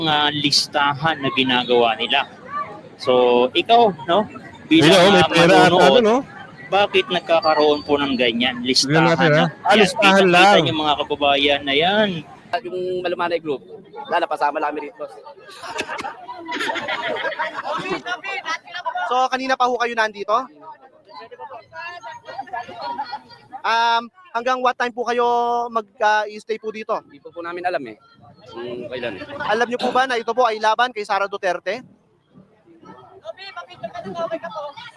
mga listahan na ginagawa nila. So, ikaw, no? Ayun, Bilang may pera at ano, manonood, no? bakit nagkakaroon po ng ganyan? Tignan natin, Listahan, ha? no? Yan, Listahan kita-kita lang. niyo mga kababayan na yan. Yung Malumanay Group, pasama lang kami rito. So, kanina pa ho kayo nandito? Hanggang what time po kayo mag-stay po dito? Hindi po namin alam eh. Kung kailan. Alam niyo po ba na ito po ay laban kay Sara Duterte?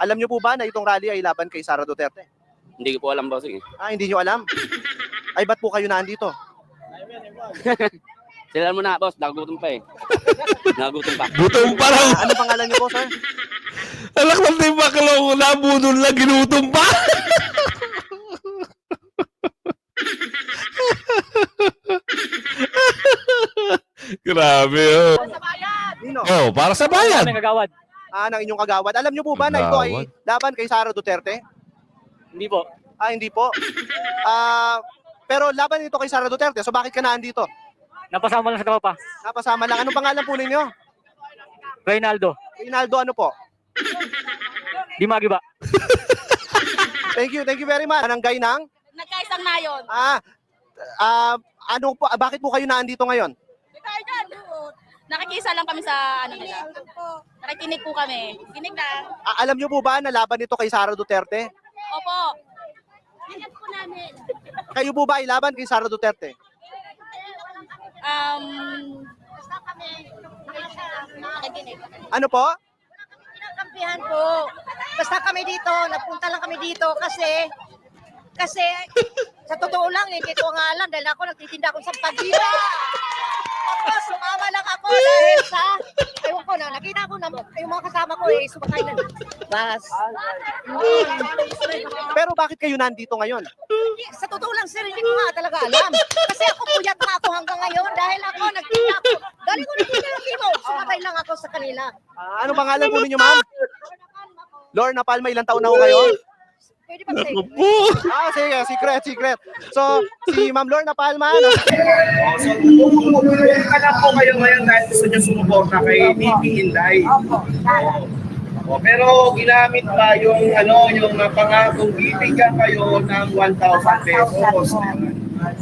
Alam niyo po ba na itong rally ay laban kay Sara Duterte? Hindi ko po alam, bossing. Hindi niyo alam? Ay, ba't po kayo nandito? Sila mo na, boss. Nagutom pa eh. Nagutom pa. Gutom pa lang. Ano pangalan niyo po, sir? Alak lang tayo bakalaw. Nabudol lang, ginutom pa. Grabe, oh. Nino? Oh, para sa bayan. Kagawad. Ng inyong kagawad. Alam niyo po ba na ito ay laban kay Sara Duterte? Hindi po. Hindi po. Pero laban ito kay Sara Duterte. So bakit ka nandito? Napasama lang sa tropa. Napasama lang. Anong pangalan po ninyo? Reynaldo. Reynaldo ano po? Di magiba. Thank you very much. Barangay ng? Nagkaisang nayon. Bakit po kayo nandito ngayon? Nakikisa lang kami sa ano nila. Nakikinig po kami. Kinig lang. Alam niyo po ba na laban ito kay Sara Duterte? Opo. Kinig po namin. Kayo po ba ay laban kay Sara Duterte? Basta kami. Nakikinig. Ano po? Kampihan po. Basta kami dito, nagpunta lang kami dito kasi sa totoo lang, hindi ko nga alam dahil ako nagtitinda ako sa pagdira. Tapos sumama lang ako dahil sa, ewan ko na, nakita ko na yung mga kasama ko sumakay na bus. Pero bakit kayo nandito ngayon? Sa totoo lang, sir, hindi ko nga talaga alam. Kasi ako puyat na ako hanggang ngayon dahil ako nagtinda ako. Dahil ko nagtinda ng limo, sumakay lang ako sa kanila. Anong pangalan po ninyo, ma'am? Lorna Palma, ilang taon na ho kayo? Pwede ba sa'yo? Sige, secret. So, si Ma'am Lorna Palma, So, tumutulong ka na po kayo ngayon dahil gusto nyo sumuporta kay DP Inday. Pero ginamit pa yung pangakong bibigyan kayo ng 1,000 pesos.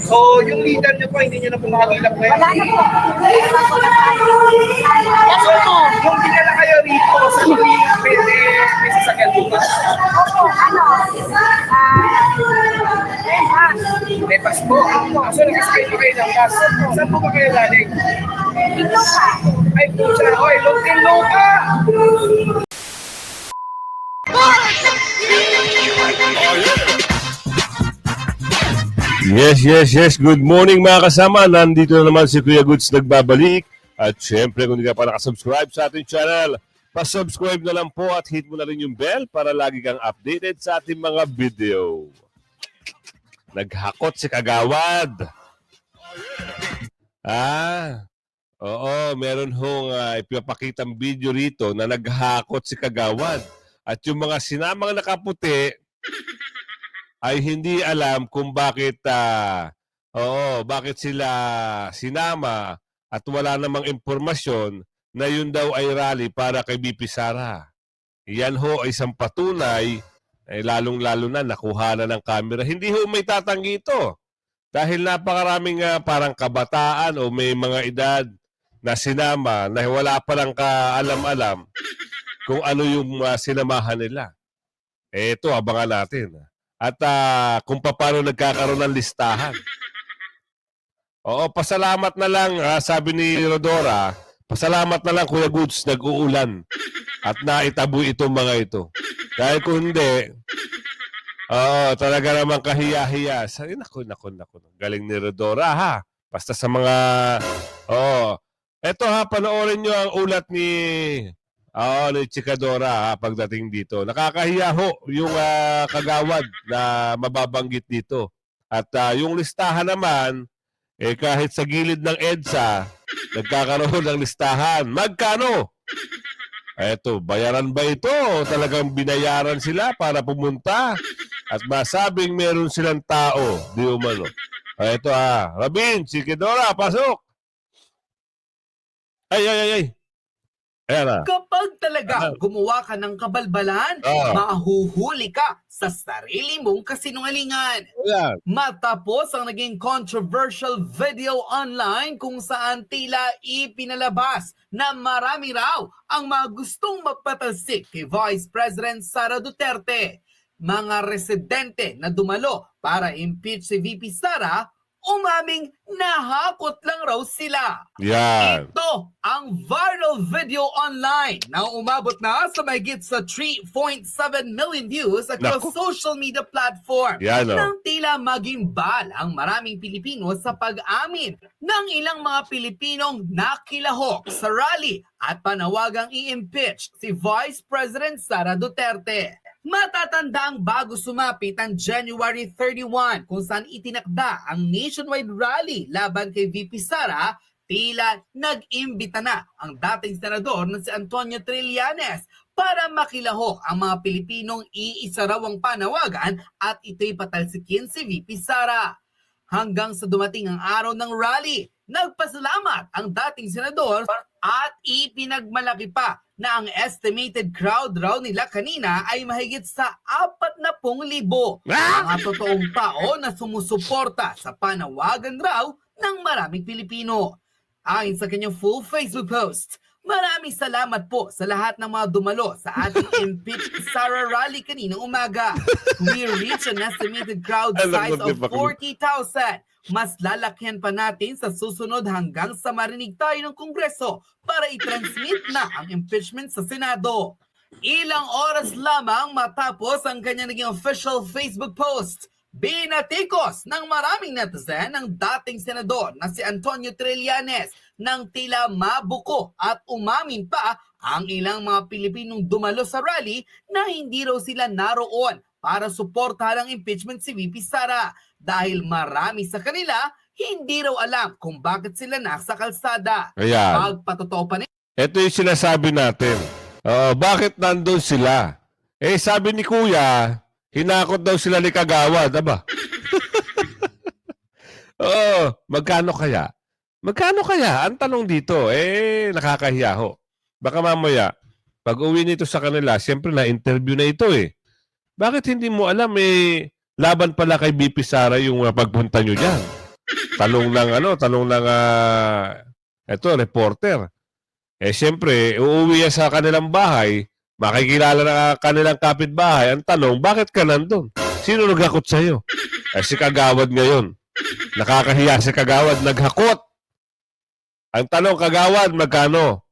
So, yung leader nyo po, hindi nyo na po makagilap ngayon. So, yung dinala kayo rito sa pwede may sasakyan po ba? Lepas po. So, nakasakay po kayo ng bus. Saan po ba kayo galing? Ay, po siya. Oy, Loka! Yes. Good morning mga kasama. Nandito na naman si Kuya Goods nagbabalik. At syempre kung hindi ka pa nakasubscribe sa ating channel, pasubscribe na lang po at hit mo na rin yung bell para lagi kang updated sa ating mga video. Naghakot si Kagawad. Oo, meron hong ipapakitang video rito na naghakot si Kagawad. At yung mga sinamang nakaputi ay hindi alam kung bakit bakit sila sinama at wala namang impormasyon na yun daw ay rally para kay BP Sara. Yan ho ay isang patunay, lalong-lalo na nakuha na ng camera. Hindi ho may tatanggi ito. Dahil napakaraming parang kabataan o may mga edad na sinama na wala pa lang kaalam-alam kung ano yung sinamahan nila. Ito, abangan natin. At kung paano nagkakaroon ng listahan. Oo, pasalamat na lang, sabi ni Rodora, pasalamat na lang Kuya Goods, nag-uulan. At naitaboy itong mga ito. Dahil kung hindi, talaga naman kahiya-hiya. Naku. Galing ni Rodora ha. Basta sa mga, eto ha, panoorin nyo ang ulat ni Chikadora pagdating dito. Nakakahiya ho yung kagawad na mababanggit dito. At yung listahan naman, kahit sa gilid ng EDSA, nagkakaroon ng listahan. Magkano? Eto, bayaran ba ito? O talagang binayaran sila para pumunta? At masabing meron silang tao. Di umano. Eto Rabin, Chikadora, pasok! Ay. Ayan na. Kapag talaga gumawa ka ng kabalbalan, mahuhuli ka sa sarili mong kasinungalingan. Ayan. Matapos ang naging controversial video online kung saan tila ipinalabas na marami raw ang mga gustong magpatalsik kay Vice President Sara Duterte. Mga residente na dumalo para impeach si VP Sara, umaming nahakot lang raw sila. Yan. Ito ang viral video online na umabot na sa mahigit sa 3.7 million views across Naku. social media platform. Yan, oh. Nang tila maging bal ang maraming Pilipino sa pag-amin ng ilang mga Pilipinong nakilahok sa rally at panawagang i-impeach si Vice President Sara Duterte. Matatanda ang bago sumapit ang January 31 kung saan itinakda ang nationwide rally laban kay VP Sara, tila nag-imbita na ang dating senador na si Antonio Trillanes para makilahok ang mga Pilipinong iisa raw ang panawagan at ito'y patalsikin si VP Sara. Hanggang sa dumating ang araw ng rally, nagpasalamat ang dating senador at ipinagmalaki pa na ang estimated crowd raw nila kanina ay mahigit sa 40,000 mga totoong tao na sumusuporta sa panawagan raw ng maraming Pilipino. Ayon sa kanyang full Facebook post, maraming salamat po sa lahat ng mga dumalo sa ating impeach Sara rally kaninang umaga. We reached an estimated crowd size of 40,000. Mas lalakyan pa natin sa susunod hanggang sa marinig tayo ng Kongreso para i-transmit na ang impeachment sa Senado. Ilang oras lamang matapos ang kanyang naging official Facebook post, binatikos ng maraming netizen ng dating senador na si Antonio Trillanes nang tila mabuko at umamin pa ang ilang mga Pilipinong dumalo sa rally na hindi raw sila naroon para suportahan ang impeachment si VP Sara dahil marami sa kanila hindi raw alam kung bakit sila nasa kalsada. Ayan. Pagpatotoo pa Ito yung sinasabi natin. Bakit nandun sila? Sabi ni Kuya, hinakot daw sila ni Kagawad, aba? Magkano kaya? Magkano kaya? Ang tanong dito, nakakahiya ho. Baka mamaya, pag uwi nito sa kanila, siyempre na-interview na ito Bakit hindi mo alam laban pala kay BP Sara yung pagpunta nyo dyan? Tanong ng reporter. Siyempre, uuwi yan sa kanilang bahay, makikilala na kanilang kapitbahay. Ang tanong, bakit ka nandun? Sino naghakot sa'yo? Si Kagawad ngayon. Nakakahiya si Kagawad, naghakot. Ang tanong, Kagawad, magkano?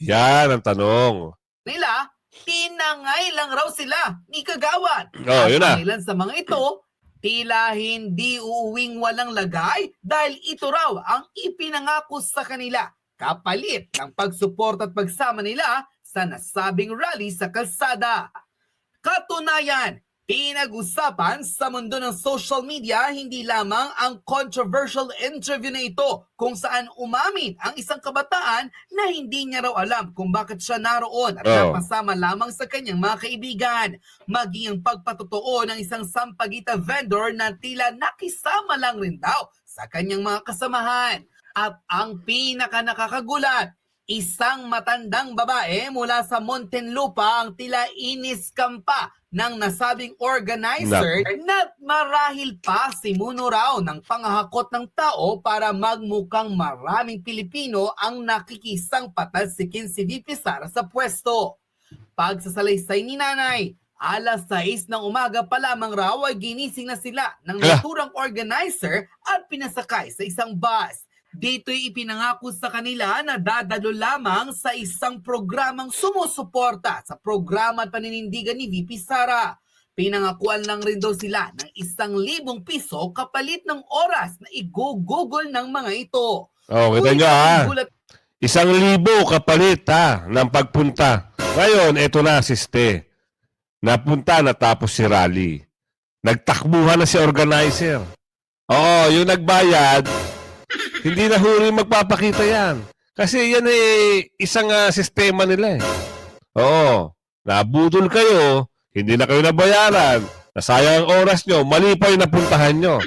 Yan ang tanong. nila, tinangay lang raw sila ni Kagawad. Yun na. At ilan sa mga ito, tila hindi uuwing walang lagay dahil ito raw ang ipinangako sa kanila kapalit ng pagsuporta at pagsama nila sa nasabing rally sa kalsada. Katunayan, pinag-usapan sa mundo ng social media hindi lamang ang controversial interview na ito kung saan umamin ang isang kabataan na hindi niya raw alam kung bakit siya naroon at napasama lamang sa kanyang mga kaibigan. Maging ang pagpatotoo ng isang sampagita vendor na tila nakisama lang rin daw sa kanyang mga kasamahan. At ang pinaka nakakagulat, isang matandang babae mula sa Muntinlupa ang tila iniskampa ng nasabing organizer na marahil pa simuno raw ng panghahakot ng tao para magmukhang maraming Pilipino ang nakikisang patalsikin si VP Sara sa pwesto. Pagsasalaysay ni nanay, alas 6 ng umaga pa lamang raw ay ginising na sila ng naturang organizer at pinasakay sa isang bus. Dito'y ipinangako sa kanila na dadalo lamang sa isang programang sumusuporta sa programa at paninindigan ni VP Sara. Pinangakuan lang rin daw sila ng 1,000 piso kapalit ng oras na i-google ng mga ito. Kita nyo 1,000 kapalit ng pagpunta. Ngayon, eto na siste. Napunta natapos si rally. Nagtakbuhan na si organizer. Yung nagbayad, hindi na huli magpapakita yan. Kasi yan isang sistema nila nabudol kayo, hindi na kayo nabayaran, nasayang ang oras nyo, mali pa yung napuntahan nyo.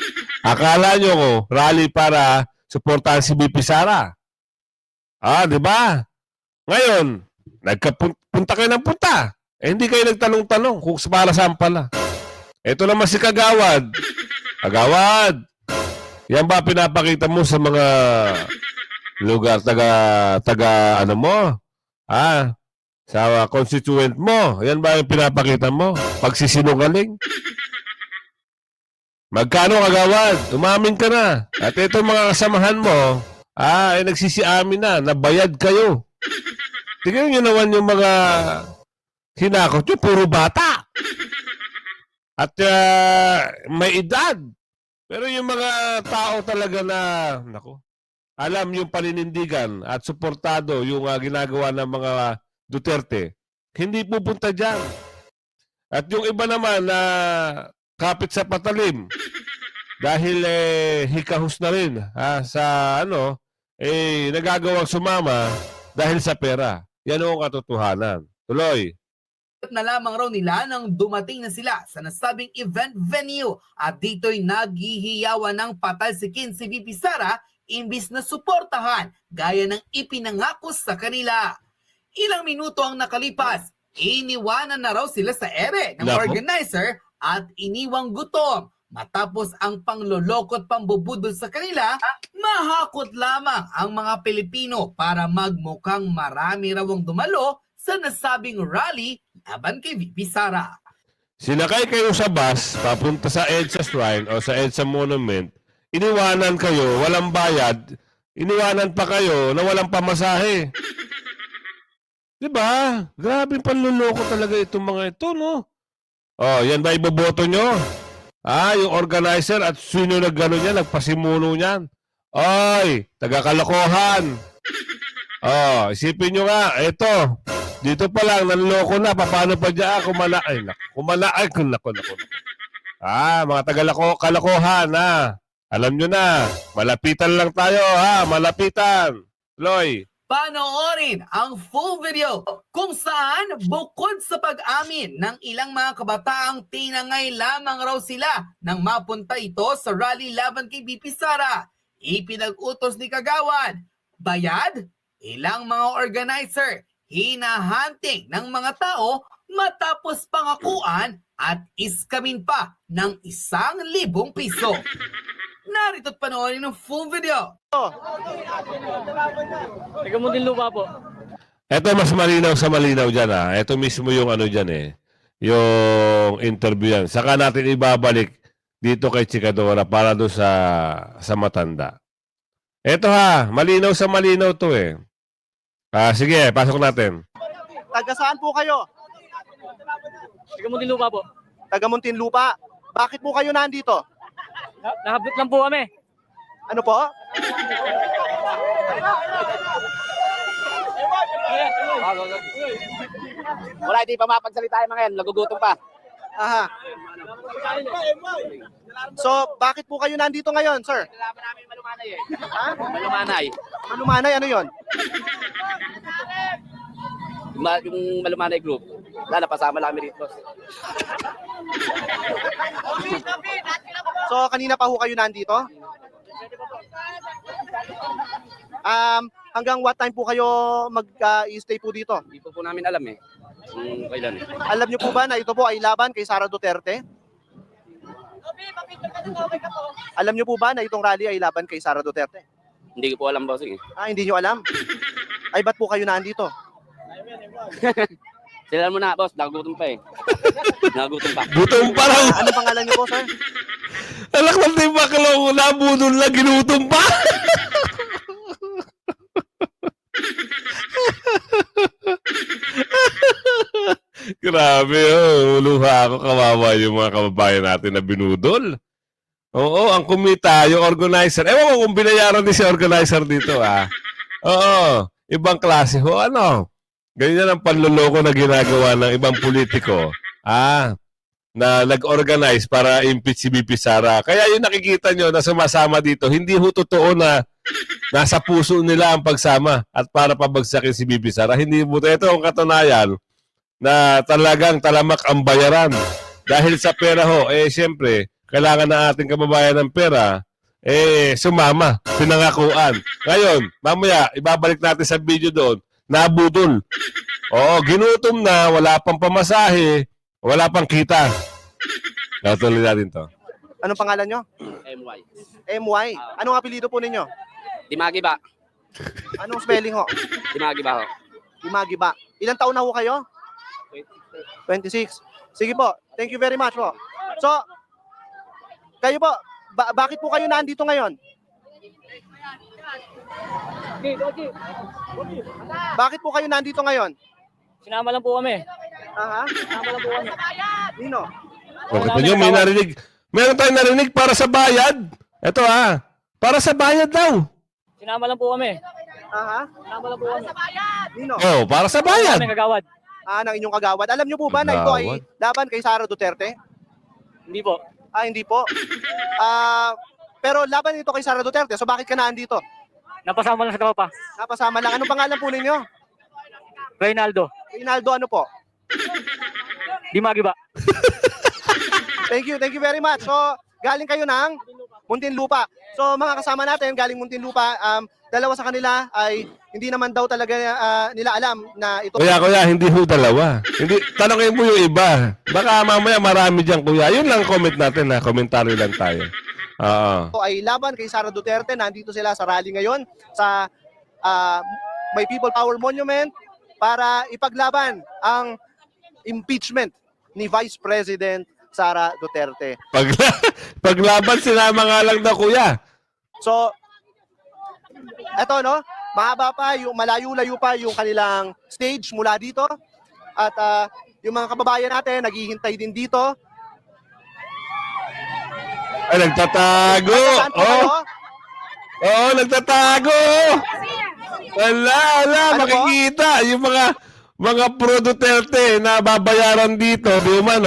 Akala nyo rally para suportahan si BP Sara. Di ba? Ngayon, punta kayo ng punta. Hindi kayo nagtanong-tanong kung para saan pala. Ito naman si Kagawad. Kagawad, yan ba pinapakita mo sa mga lugar, taga ano mo? Sa constituent mo. Yan ba yung pinapakita mo? Pagsisinungaling? Magkano, Kagawad? Umamin ka na. At ito mga kasamahan mo, ay nagsisiamin na, nabayad kayo. Tingnan nyo naman yung mga hinakot nyo, puro bata. At may edad. Pero yung mga tao talaga na, alam yung paninindigan at suportado yung ginagawa ng mga Duterte, hindi pupunta dyan. At yung iba naman na kapit sa patalim, dahil hikahus na rin sa nagagawang sumama dahil sa pera. Yan ang katotohanan. Tuloy. Na lamang raw nila nang dumating na sila sa nasabing event venue at dito'y naghihiyawan ng patalsikin si VP Sara imbis na suportahan gaya ng ipinangako sa kanila. Ilang minuto ang nakalipas, iniwanan na raw sila sa ere ng organizer at iniwang gutom. Matapos ang pangloloko at pambubudol sa kanila, mahakot lamang ang mga Pilipino para magmukhang marami raw ang dumalo sa nasabing rally laban kay VP Sara. Sinakay kayo sa bus, papunta sa EDSA Shrine o sa EDSA Monument, iniwanan kayo, walang bayad, iniwanan pa kayo na walang pamasahe. Diba? Grabe panluloko talaga itong mga ito, no? Yan ba iboboto nyo? Yung organizer at sino nag-gano niya, nagpasimuno niyan. Oy, taga-kalokohan. Isipin nyo nga, ito, dito pa lang, nanloko na, paano pa dyan, naku. Mga taga-kalokohan, alam nyo na, malapitan lang tayo, malapitan. Loy. Panoorin ang full video kung saan bukod sa pag-amin ng ilang mga kabataang tinangay lamang raw sila nang mapunta ito sa rally laban kay VP Sara. Ipinag-utos ni Kagawad, bayad, ilang mga organizer, hinahunting ng mga tao matapos pangakuan at iskamin pa ng 1,000 piso. Narito't panoorin ng full video. Taga Muntinlupa po. Ito mas malinaw sa malinaw dyan Ito mismo yung dyan yung interview yan. Saka natin ibabalik dito kay Chikadora para doon sa matanda. Ito malinaw sa malinaw to sige, pasok natin. Taga saan po kayo? Taga Muntinlupa po. Taga Muntinlupa. Bakit po kayo nandito? Nakabit lang po kami. Ano po? Wala, hindi pa mapagsalita yung mga yan. Nagugutom pa. Aha. So, bakit po kayo nandito ngayon, sir? Kailangan namin malumanay Malumanay. Malumanay, ano yon? Yung Malumanay group. Wala, napasama lang kami rito. So, kanina pa ho kayo nandito? Hanggang what time po kayo mag-stay po dito? Hindi po namin alam kung kailan Alam niyo po ba na ito po ay laban kay Sara Duterte? Alam niyo po ba na itong rally ay laban kay Sara Duterte? Hindi ko po alam, bossing. Hindi niyo alam? Ay, ba't po kayo nandito? Silan mo na, boss. Nagugutom pa Nagugutom pa. Gutom pa lang. Ano pangalan niyo po, sir? Alak na tayo bakalaw, nabudol lang, ginutom pa. Grabe, luha ako, kawawa yung mga kababayan natin na binudol. Oo, ang kumita, yung organizer. Ewan ko kung binayaran din si organizer dito, Oo, ibang klase ho, ganyan ang panluloko na ginagawa ng ibang politiko. Na nag-organize para impeach si VP Sara. Kaya yung nakikita nyo na sumasama dito, hindi ho totoo na nasa puso nila ang pagsama at para pabagsakin si VP Sara. Hindi mo. Ito ang katunayan na talagang talamak ang bayaran. Dahil sa pera ho, siyempre, kailangan na ating kababayan ng pera sumama. Pinangakuan. Ngayon, mamaya, ibabalik natin sa video doon. Nabudol. Oo, ginutom na, wala pang pamasahe, wala pang kita. Natuloy natin to. Anong pangalan nyo? MY. MY. Anong apelido po ninyo? Dimagi ba? Anong spelling ho? Dimagi ba ho? Imagi ba? Ilang taon na ho kayo? 26. Sige po. Thank you very much po. So, kayo po, bakit po kayo nandito ngayon? Bakit po kayo nandito ngayon? Sinama lang po kami. Aha. Sinama lang po kami. Nino? Bakit nyo, may narinig. Meron tayong narinig para sa bayad. Ito para sa bayad daw. Sinama lang po kami. Aha. Sinama lang po kami. Nino? Oh, para sa bayad. Kami kagawad. Ng inyong kagawad. Alam niyo po ba na ito ay laban kay Sara Duterte? Hindi po. Hindi po. Pero laban ito kay Sara Duterte. So bakit ka nandito? Napasama lang sa tropa. Napasama lang. Anong pangalan po ninyo? Reynaldo. Reynaldo ano po? Dimagi ba? Thank you very much. So, galing kayo ng Muntinlupa. So, mga kasama natin, galing Muntinlupa, dalawa sa kanila ay hindi naman daw talaga nila alam na ito. Kuya, hindi ho dalawa. Hindi, tanongin mo yung iba. Baka mamaya marami dyan, kuya. Yun lang comment natin, komentaryo lang tayo. Ito ay laban kay Sara Duterte. Nandito sila sa rally ngayon sa May People Power Monument para ipaglaban ang impeachment ni Vice President Sara Duterte. Paglaban, sinama nga lang daw, kuya. So, eto no, mahaba pa, yung malayo-layo pa yung kanilang stage mula dito. At yung mga kababayan natin, naghihintay din dito. Ay, nagtatago. Saan po kayo? Nagtatago. Wala, Ano po? makikita. Yung mga pro Duterte na babayaran dito, di man,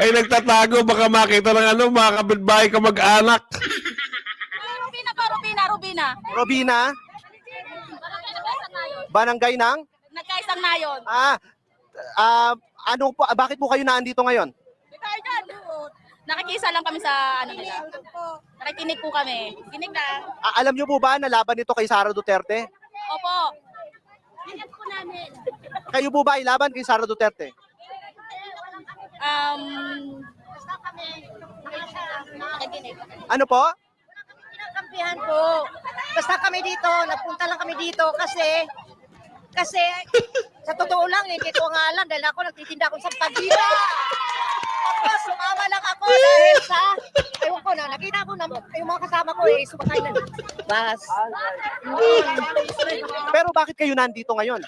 ay nagtatago. Baka makita ng mga kapitbahay ka mag-anak. Rubina. Robina, barangay ng? Nagkaisang nayon. Bakit po kayo naandito ngayon? Nakikisa lang kami sa nila. Nakikinig po kami. Kinig na. Alam niyo po ba na laban ito kay Sara Duterte? Opo. Kinig po namin. Kayo po ba ay laban kay Sara Duterte? Nakikinig. Ano po? Kampihan po. Basta kami dito, nagpunta lang kami dito kasi sa totoo lang, hindi ko nga alam dahil ako nagtitinda akong sampagita. Tapos sumama lang ako dahil sa, ewan ko na, nakita ko na yung mga kasama ko sumakay na. Bas. Pero bakit kayo nandito ngayon?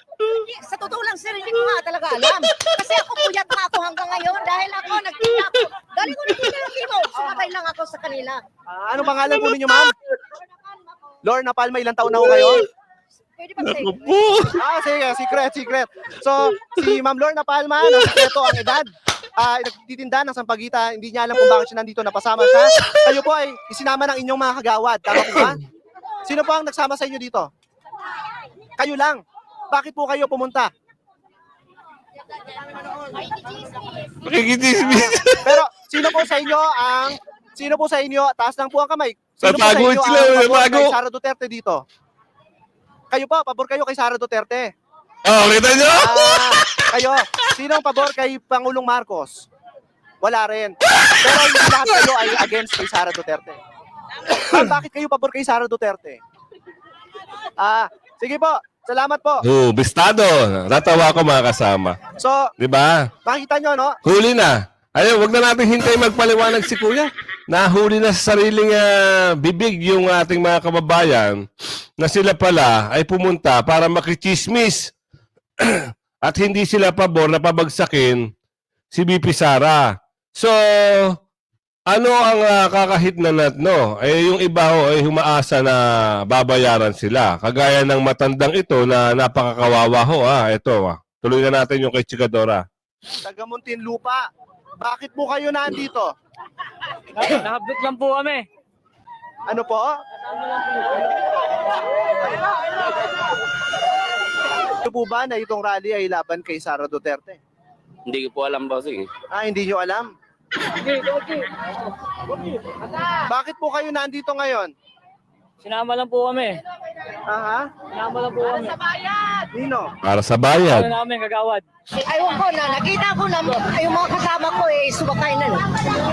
Sa totoo lang, sir, hindi ko nga talaga alam. Kasi ako puyat na ako hanggang ngayon dahil ako nagtinda ako. Dahil ko nagtinda ng kimo, sumakay lang ako sa kanila. Ano pangalan po ninyo, ma'am? Lorna Palma, ilang taon na ho kayo? Pwede ba say? Sige, secret. So, si Ma'am Lorna Palma, nasikreto ang edad. Nagtitinda ng sampagita, hindi niya alam kung bakit siya nandito, napasama siya. Kayo po ay isinama ng inyong mga kagawad, tama po ba? Sino po ang nagsama sa inyo dito? Kayo lang. Bakit po kayo pumunta? Makikitismis. Pero sino po sa inyo, taas lang po ang kamay. Sino po sa Tatago inyo sila, ang pabor tatago. kay Sara Duterte dito? Kayo po, pabor kayo kay Sara Duterte. Kita nyo? Kayo, sino ang pabor kay Pangulong Marcos? Wala rin. Pero hindi lahat kayo ay against kay Sara Duterte. Bakit kayo pabor kay Sara Duterte? Sige po, salamat po. Bistado. Natawa ko mga kasama. So, Di ba? makita nyo, no? Huli na. Ayun, wag na natin hintay magpaliwanag si Kuya. Nahuli na sa sariling bibig yung ating mga kababayan na sila pala ay pumunta para makichismis at hindi sila pabor na pabagsakin si BP Sara. So, ano ang kakahitnan no? Yung iba ay humaasa na babayaran sila. Kagaya ng matandang ito na napakakawawa ho. Ito, tuloy na natin yung kay Chikadora. Taga Muntinlupa. Bakit po kayo nandito? Nahabot lang po kami. Ano po? Ano po ba na itong rally ay laban kay Sara Duterte? Hindi ko po alam, bossing. Hindi nyo alam. Bakit po kayo nandito ngayon? Sinama lang po kami. Aha. Sinama lang po kami. Nino? Para sa Ano bayan. namin, kagawad. Ayaw ko na, nakita ko na yung mga kasama ko sumakay na.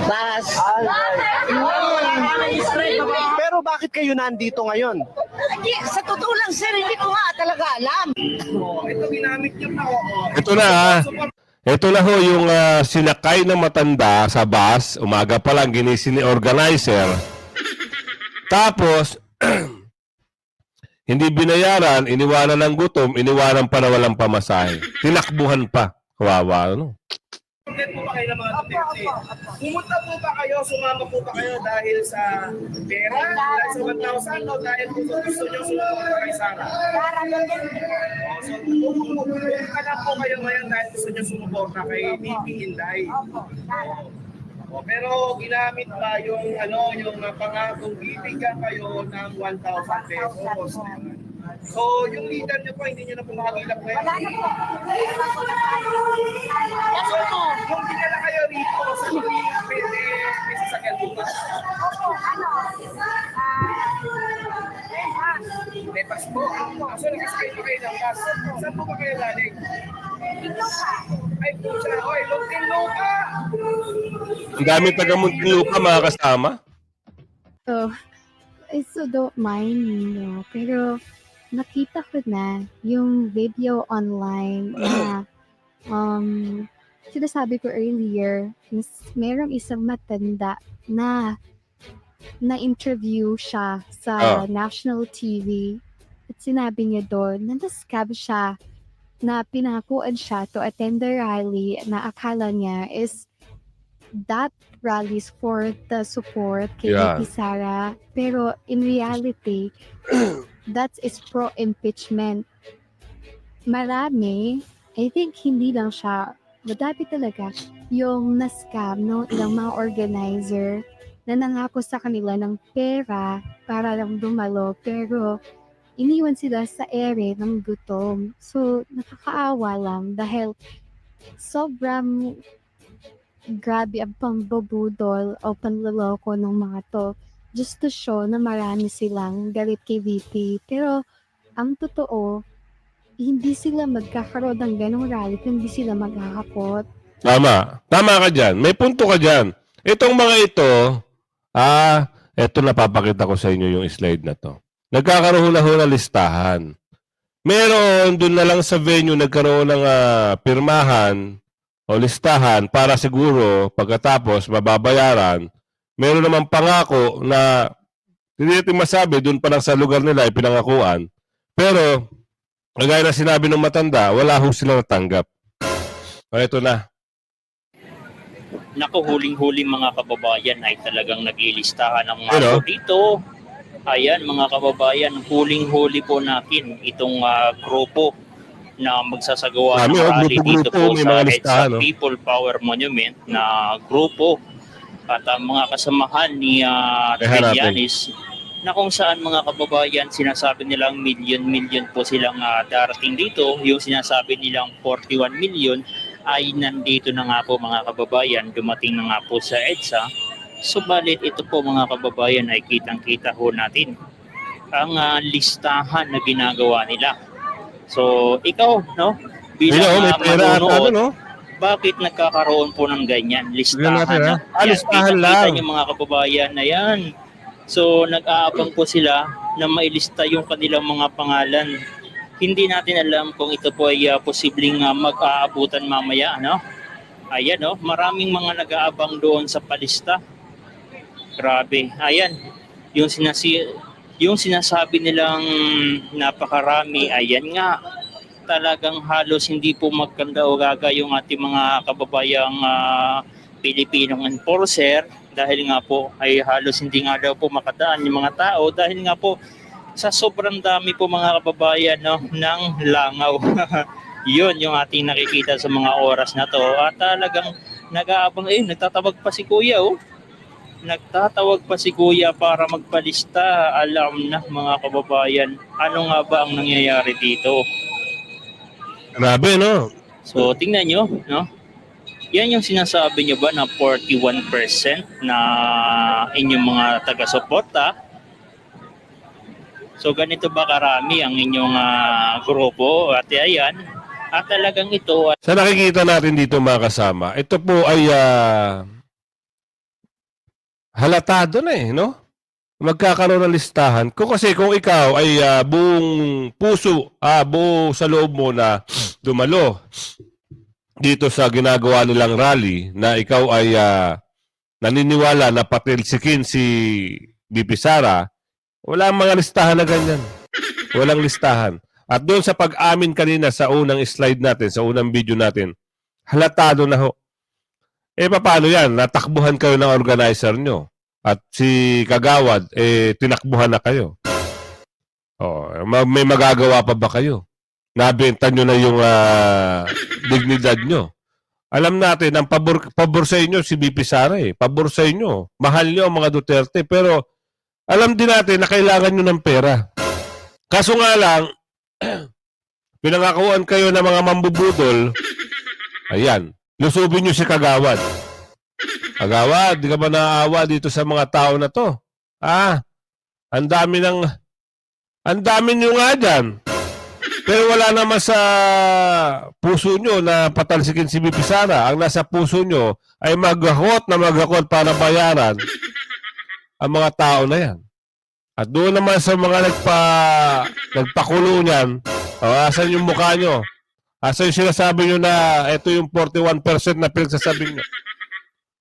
Bas. Pero bakit kayo nandito ngayon? Sa totoo lang, sir, hindi ko nga talaga alam. Ito ginamit niyo na. Ito na ha. Ito na ho yung sinakay ng matanda sa bus. Umaga pa lang ginising ni organizer. Tapos, hindi binayaran, iniwanan ng gutom, iniwanan pa na walang pamasahe. Tinakbuhan pa. Kawawa, ano? Content po ba kayo ng mga Duterte? Pumunta po ba kayo, sumama po ba kayo dahil sa pera, dahil sa 1,000 o dahil po gusto nyo sumuporta kay Sara? So, pumunta na po kayo ngayon dahil gusto nyo sumuporta kay BP Inday. Pero ginamit ba yung yung pangakong bibigyan kayo ng 1,000 pesos? So, yung leader nyo po, hindi nyo na po makakilap ngayon. So, kung dinala kayo rito, sa hindi pwede may sasakyan po ba? May bus po. So, nakasakay po kayo ng bus. Saan po ba kayo galing? Ay po siya. Oy, Muntinlupa! Ang dami taga Muntinlupa mga kasama. So, I so don't mind, pero nakita ko na yung video online na sinasabi ko earlier, merong isang matanda na na-interview siya sa national TV at sinabi niya doon na na-scam siya na pinakuan siya to attend the rally na akala niya is that rallies for the support kay Yeah. VP Sara. Pero in reality, that is pro-impeachment. Marami, I think hindi lang siya, madami talaga yung na-scam ng ilang mga organizer na nangako sa kanila ng pera para lang dumalo pero iniwan sila sa ere ng gutom. So, nakakaawa lang dahil sobrang grabe ang pambubudol o panloloko ng mga to just to show na marami silang galit kay VP. Pero, ang totoo, hindi sila magkakaroon ng ganong rally kung hindi sila magkakapot. Tama. Tama ka dyan. May punto ka dyan. Itong mga ito, ito napapakita ko sa inyo yung slide na to. Nagkakaroon na ho ng listahan. Meron doon na lang sa venue nagkaroon ng pirmahan o listahan para siguro pagkatapos mababayaran. Meron namang pangako na hindi natin masabi doon pa lang sa lugar nila ay pinangakuan. Pero, kagaya na sinabi ng matanda, wala ho silang natanggap. O, ito na. Naku, huling-huling mga kababayan ay talagang naglilistahan ng mga Hello? dito. Ayan mga kababayan, huling-huli po natin itong grupo na magsasagawa Kami, ng rally grupo-grupo, dito po may sa mga EDSA listahan, no? People Power Monument na grupo at ang mga kasamahan ni Trillanes na kung saan mga kababayan sinasabi nilang million po silang darating dito. Yung sinasabi nilang 41 million ay nandito na nga po mga kababayan, dumating na nga po sa EDSA. Subalit ito po mga kababayan ay kitang-kita ho natin ang listahan na ginagawa nila. So ikaw, no, bilang may pera at manonood, no? bakit nagkakaroon po ng ganyan? Listahan natin, na. ha? Listahan lang. Kita niyo mga kababayan na yan. So nag-aabang po sila na mailista yung kanilang mga pangalan. Hindi natin alam kung ito po ay posibleng mag-aabutan mamaya, no? Ayan, no? Maraming mga nag-aabang doon sa palista. Grabe. Ayan. Yung sinasabi nilang napakarami, ayan nga. Talagang halos hindi po magkanda o gaga yung ating mga kababayang Pilipinong enforcer dahil nga po ay halos hindi nga daw po makadaan yung mga tao dahil nga po sa sobrang dami po mga kababayan, no, ng langaw. Yun yung ating nakikita sa mga oras na to. At talagang nag-aabang, nagtatawag pa si Kuya, oh. Nagtatawag pa si Kuya para magpalista. Alam na mga kababayan, ano nga ba ang nangyayari dito? Grabe, no? So tingnan nyo, no? Yan yung sinasabi nyo ba na 41% na inyong mga taga-suporta? So ganito ba karami ang inyong grupo? At ayan, at talagang ito Sa nakikita natin dito mga kasama, ito po ay halatado na no? Magkakaroon ng listahan. Kasi kung ikaw ay buong puso, buo sa loob mo na dumalo dito sa ginagawa nilang rally, na ikaw ay naniniwala na patilsikin si BP Sara, wala mga listahan na ganyan. Walang listahan. At doon sa pag-amin kanina sa unang slide natin, sa unang video natin, halatado na ho. Paano yan? Natakbuhan kayo ng organizer nyo. At si Kagawad, tinakbuhan na kayo. May magagawa pa ba kayo? Nabenta nyo na yung dignidad nyo. Alam natin, ang pabor sa inyo si BP Sara Pabor sa inyo. Mahal nyo ang mga Duterte. Pero alam din natin na kailangan nyo ng pera. Kaso nga lang, pinangakuan kayo ng mga mambubudol, ayan, lusubin nyo si Kagawad. Kagawad, di ka ba naaawa dito sa mga tao na to? Ang dami nyo nga dyan. Pero wala naman sa puso nyo na patalsikin si BP Sara. Ang nasa puso nyo ay maghakot para bayaran ang mga tao na yan. At doon naman sa mga nagpakulo niyan, asan yung mukha nyo? Asan yung sinasabi nyo na ito yung 41% na pinagsasabi nyo?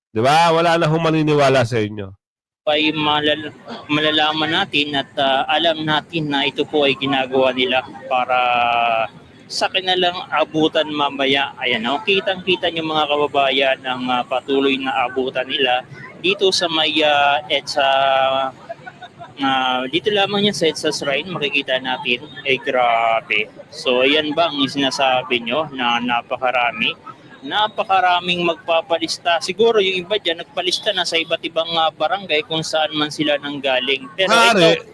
Di ba? Wala na maniniwala sa inyo. ay malalaman natin at alam natin na ito po ay ginagawa nila para sa kanilang abutan mamaya. Ayan, kitang-kita niyo mga kababayan ang patuloy na abutan nila dito sa may EDSA. Dito lamang yan sa EDSA Shrine, makikita natin, grabe. So ayan ba ang sinasabi nyo na napakaraming magpapalista. Siguro yung iba dyan nagpalista na sa iba't ibang barangay kung saan man sila nanggaling. Pero ito,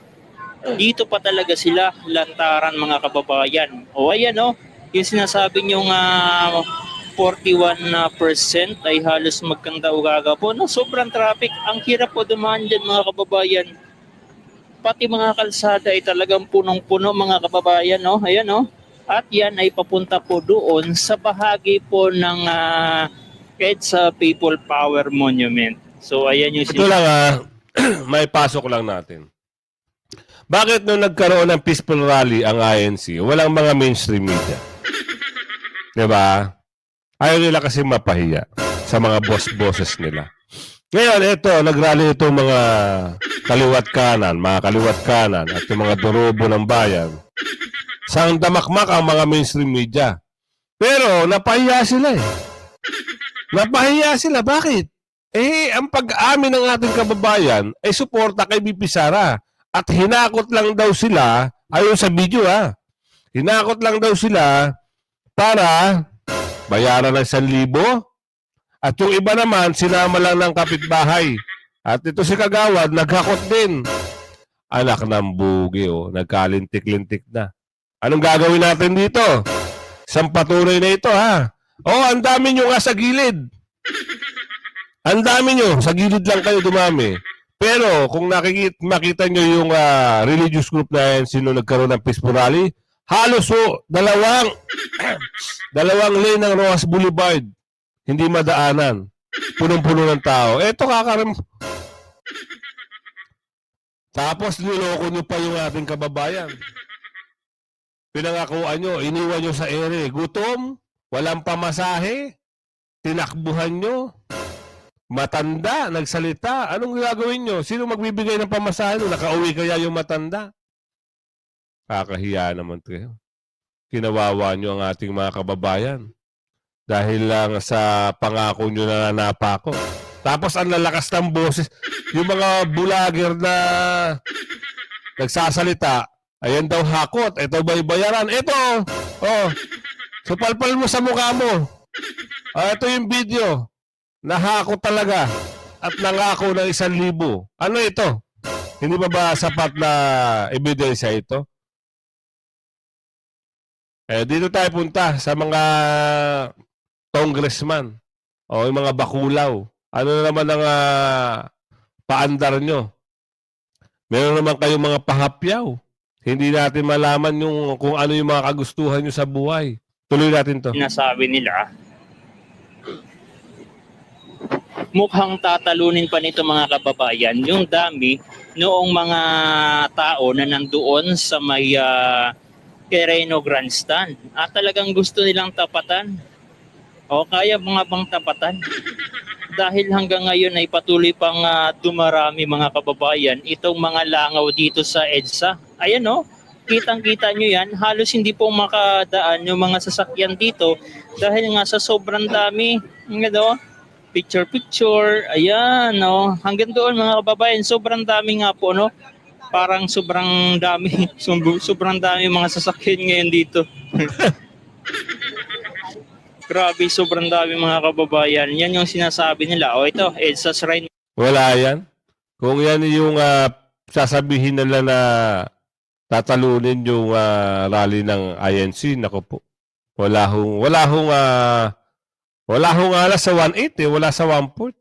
dito pa talaga sila lantaran mga kababayan. O ayan yung sinasabi nyo nga 41% ay halos magkanda-ugaga po. Sobrang traffic. Ang hirap po dumaan dyan mga kababayan. Pati mga kalsada ay talagang punong-puno mga kababayan. Ayan At yan ay papunta po doon sa bahagi po ng EDSA People Power Monument. So ayan yung... Ito lang may pasok lang natin. Bakit nung nagkaroon ng peaceful rally ang INC, walang mga mainstream media? Diba? Ayaw nila kasi mapahiya sa mga boss-bosses nila. Ngayon, ito, nagrally itong mga kaliwat kanan at yung mga durobo ng bayan. Sang damakmak ang mga mainstream media. Pero napahiya sila Napahiya sila. Bakit? Ang pag-amin ng ating kababayan ay suporta kay BP Sara. At hinakot lang daw sila, ayon sa video hinakot lang daw sila para bayaran ng 1,000. At yung iba naman, sinama lang ng kapitbahay. At ito si Kagawad, naghakot din. Anak ng bugi, nagkalintik-lintik na. Anong gagawin natin dito? Isang patuloy na ito, ang dami nyo nga sa gilid. Ang dami nyo, sa gilid lang kayo dumami. Pero kung makita nyo yung religious group na yan, sino nagkaroon ng peaceful rally, halos dalawang lane ng Rojas Boulevard. Hindi madaanan. Punong-puno ng tao. Eto Tapos niloko nyo pa yung ating kababayan. Pinangakuan nyo, iniwan nyo sa ere. Gutom, walang pamasahe, tinakbuhan nyo, matanda, nagsalita. Anong gagawin nyo? Sino magbibigay ng pamasahe nyo? Nakauwi kaya yung matanda? Kakahiya naman kayo. Kinawawa nyo ang ating mga kababayan. Dahil lang sa pangako nyo na napako. Tapos ang lalakas ng boses. Yung mga vlogger na nagsasalita, ayan daw hakot. Ito ba'y bayaran? Ito. So palpal mo sa mukha mo. Ito yung video. Nahakot talaga. At nangako ng 1,000. Ano ito? Hindi ba sapat na ebidensya ito? Dito tayo punta sa mga congressman. O yung mga bakulaw. Ano na naman ang paandar nyo? Meron naman kayong mga pahapyaw. Hindi natin malaman kung ano yung mga kagustuhan nyo sa buhay. Tuloy natin to. Sinasabi nila, mukhang tatalunin pa nito mga kababayan yung dami noong mga tao na nandoon sa may Quirino Grandstand. At talagang gusto nilang tapatan. O kaya mga bang tapatan? Dahil hanggang ngayon ay patuloy pang dumarami mga kababayan itong mga langaw dito sa EDSA. Ayan o, kitang-kita nyo yan. Halos hindi po makadaan yung mga sasakyan dito dahil nga sa sobrang dami. Ano, picture-picture, ayan o. Hanggang doon mga kababayan, sobrang dami nga po, no? Parang sobrang dami, sobrang dami mga sasakyan ngayon dito. Grabe, sobrang dami mga kababayan. Yan yung sinasabi nila. O ito, EDSA Shrine. Wala yan. Kung yan yung sasabihin nila na tatalunin yung rally ng INC, nako po. Wala hong alas sa 1/8 wala sa 1/4.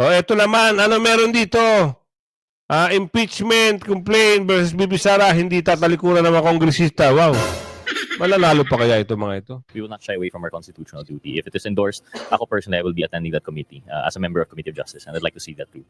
O eto naman, ano meron dito? Impeachment complaint versus Bibi Sara, hindi tatalikuran ng mga kongresista. Wow. Malalalo pa kaya ito mga ito? We will not shy away from our constitutional duty. If it is endorsed, ako personally, I will be attending that committee as a member of Committee of Justice, and I'd like to see that too.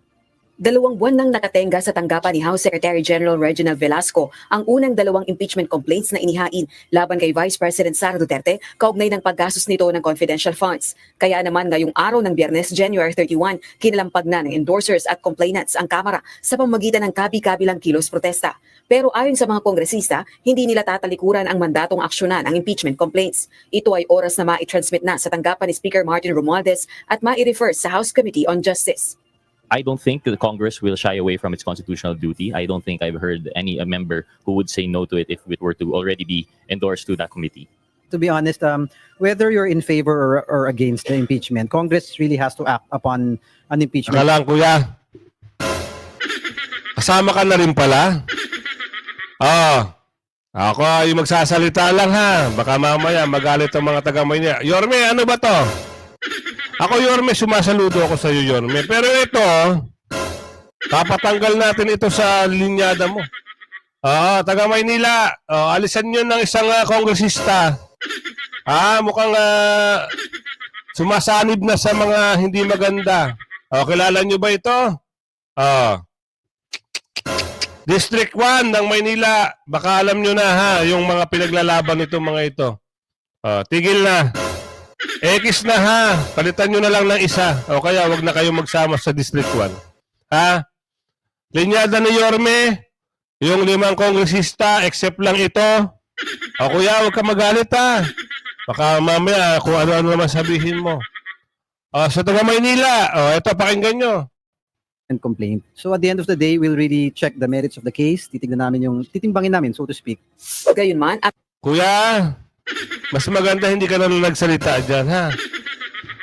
2 buwan nang nakatenga sa tanggapan ni House Secretary General Reginald Velasco ang unang 2 impeachment complaints na inihain laban kay Vice President Sara Duterte kaugnay ng paggastos nito ng confidential funds. Kaya naman ngayong araw ng Biyernes, January 31, kinalampag na ng endorsers at complainants ang Kamara sa pamamagitan ng kabi-kabilang kilos protesta. Pero ayon sa mga kongresista, hindi nila tatalikuran ang mandatong aksyonan ang impeachment complaints. Ito ay oras na mai-transmit na sa tanggapan ni Speaker Martin Romualdez at mai-refer sa House Committee on Justice. I don't think the Congress will shy away from its constitutional duty. I don't think I've heard any member who would say no to it if it were to already be endorsed to that committee. To be honest, whether you're in favor or against the impeachment, Congress really has to act upon an impeachment. Akalang kuya. Kasama ka na rin pala? Ako ay magsasalita lang ha. Baka mamaya magalit ang mga taga-Maynila. Yorme, ano ba to? Ako, Yorme, sumasaludo ako sa iyo, Yorme. Pero ito, papatanggal natin ito sa linyada mo. Taga-Maynila, alisan nyo ng isang kongresista. Mukhang sumasanib na sa mga hindi maganda. Kilala nyo ba ito? District 1 ng Maynila. Baka alam nyo na ha, yung mga pinaglalaban nito mga ito. Tigil na. X na ha. Palitan nyo na lang ng isa. O kaya wag na kayo magsama sa District 1. Linyada ni Yorme, yung 5 kongresista, except lang ito. O kuya, wag ka magalit ha. Baka mamaya kung ano-ano naman sabihin mo. Sa taga-Maynila, ito pakinggan nyo. And complaint. So at the end of the day, we'll really check the merits of the case. Titimbangin namin, so to speak. Gayunman, Kuya, mas maganda hindi ka na nagsalita dyan, ha?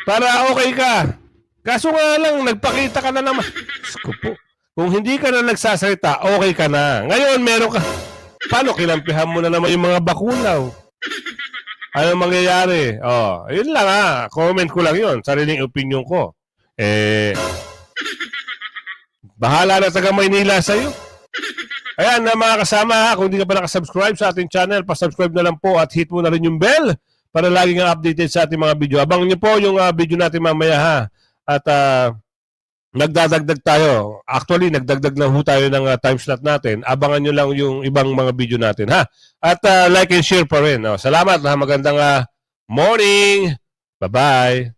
Para okay ka. Kaso nga lang, nagpakita ka na naman. Diyos po. Kung hindi ka na nagsasalita, okay ka na. Ngayon, meron ka. Paano kinampihan mo na naman yung mga bakulaw? Ano mangyayari? Yun lang ha. Comment ko lang yun. Sariling opinion ko. Bahala na taga-Maynila sa'yo. Ayan na mga kasama, kung hindi ka pa nakasubscribe sa ating channel, pasubscribe na lang po at hit mo na rin yung bell para lagi nga updated sa ating mga video. Abangan nyo po yung video natin mamaya ha. At nagdadagdag tayo. Actually, nagdagdag na ho tayo ng time slot natin. Abangan nyo lang yung ibang mga video natin ha. At like and share pa rin. Salamat ha. Magandang morning. Bye-bye.